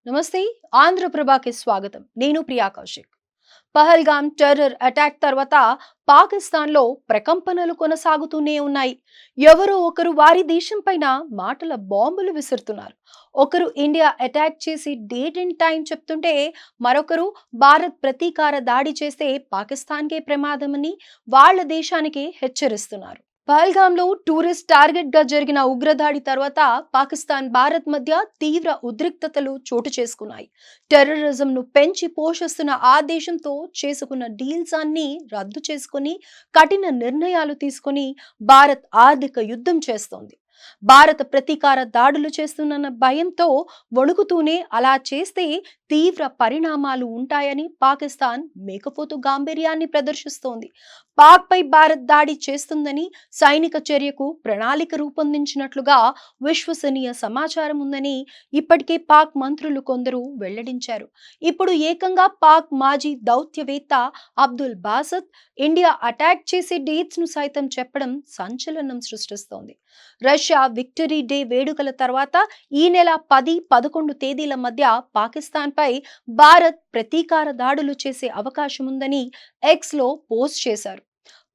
నమస్తే. ఆంధ్రప్రభకి స్వాగతం. నేను ప్రియా కౌశిక్. పహల్గామ్ టెర్రర్ అటాక్ తర్వాత పాకిస్తాన్లో ప్రకంపనలు కొనసాగుతూనే ఉన్నాయి. ఎవరో ఒకరు వారి దేశం పైన మాటల బాంబులు విసురుతున్నారు. ఒకరు ఇండియా అటాక్ చేసి డేట్ అండ్ టైం చెప్తుంటే మరొకరు భారత్ ప్రతీకార దాడి చేస్తే పాకిస్తాన్కే ప్రమాదమని వాళ్ళ దేశానికి హెచ్చరిస్తున్నారు. పహల్గామ్ లో టూరిస్ట్ టార్గెట్ గా జరిగిన ఉగ్రదాడి తర్వాత పాకిస్తాన్ భారత్ మధ్య తీవ్ర ఉద్రిక్తతలు చోటు చేసుకున్నాయి. టెర్రరిజం ను పెంచి పోషిస్తున్న ఆ దేశంతో చేసుకున్న డీల్స్ అన్ని రద్దు చేసుకుని కఠిన నిర్ణయాలు తీసుకుని భారత్ ఆర్థిక యుద్ధం చేస్తోంది. భారత ప్రతీకార దాడులు చేస్తున్న భయంతో వణుకుతూనే అలా చేస్తే తీవ్ర పరిణామాలు ఉంటాయని పాకిస్తాన్ మేకపోతు గాంభీర్యాన్ని ప్రదర్శిస్తోంది. పాక్ పై భారత్ దాడి చేస్తుందని సైనిక చర్యకు ప్రణాళిక రూపొందించినట్లుగా విశ్వసనీయ సమాచారం ఉందని ఇప్పటికే పాక్ మంత్రులు కొందరు వెల్లడించారు. ఇప్పుడు ఏకంగా పాక్ మాజీ దౌత్యవేత్త అబ్దుల్ బాసత్ ఇండియా అటాక్ చేసే డేట్స్ ను సైతం చెప్పడం సంచలనం సృష్టిస్తోంది. రష్యా విక్టరీ డే వేడుకల తర్వాత ఈ నెల 10-11 తేదీల మధ్య పాకిస్తాన్ పై భారత్ ప్రతీకార దాడులు చేసే అవకాశం ఉందని ఎక్స్ లో పోస్ట్ చేశారు.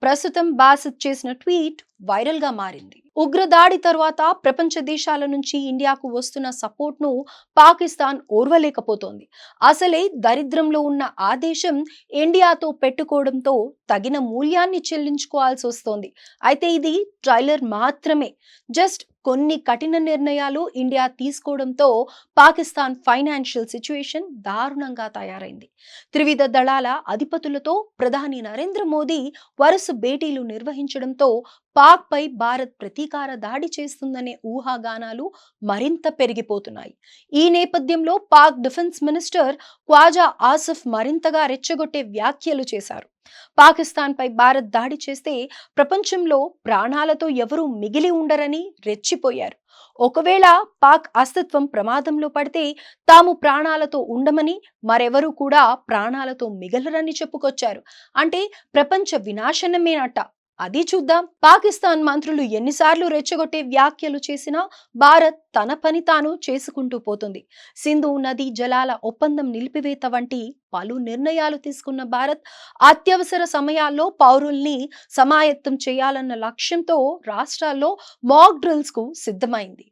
ప్రస్తుతం బాసిత్ చేసిన ట్వీట్ వైరల్ గా మారింది. ఉగ్రదాడి తర్వాత ప్రపంచ దేశాల నుంచి ఇండియాకు వస్తున్న సపోర్ట్ ను పాకిస్తాన్ ఓర్వలేకపోతోంది. అసలే దరిద్రంలో ఉన్న ఆ దేశం ఇండియాతో పెట్టుకోవడంతో తగిన మూల్యాన్ని చెల్లించుకోవాల్సి వస్తోంది. అయితే ఇది ట్రైలర్ మాత్రమే. జస్ట్ కొన్ని కఠిన నిర్ణయాలు ఇండియా తీసుకోవడంతో పాకిస్తాన్ ఫైనాన్షియల్ సిచ్యుయేషన్ దారుణంగా తయారైంది. త్రివిధ దళాల అధిపతులతో ప్రధాని నరేంద్ర మోదీ వరుస భేటీలు నిర్వహించడంతో పాక్ పై భారత్ ప్రతీకార దాడి చేస్తుందనే ఊహాగానాలు మరింత పెరిగిపోతున్నాయి. ఈ నేపథ్యంలో పాక్ డిఫెన్స్ మినిస్టర్ ఖ్వాజా ఆసిఫ్ మరింతగా రెచ్చగొట్టే వ్యాఖ్యలు చేశారు. పాకిస్తాన్ పై భారత్ దాడి చేస్తే ప్రపంచంలో ప్రాణాలతో ఎవరూ మిగిలి ఉండరని రెచ్చిపోయారు. ఒకవేళ పాక్ అస్తిత్వం ప్రమాదంలో పడితే తాము ప్రాణాలతో ఉండమని, మరెవరూ కూడా ప్రాణాలతో మిగలరని చెప్పుకొచ్చారు. అంటే ప్రపంచ వినాశనమేనట. అది చూద్దాం. పాకిస్తాన్ మంత్రులు ఎన్నిసార్లు రెచ్చగొట్టే వ్యాఖ్యలు చేసినా భారత్ తన పని తాను చేసుకుంటూ పోతుంది. సింధు నదీ జలాల ఒప్పందం నిలిపివేత వంటి పలు నిర్ణయాలు తీసుకున్న భారత్ అత్యవసర సమయాల్లో పౌరుల్ని సమాయత్తం చేయాలన్న లక్ష్యంతో రాష్ట్రాల్లో మాక్ డ్రిల్స్ కు సిద్ధమైంది.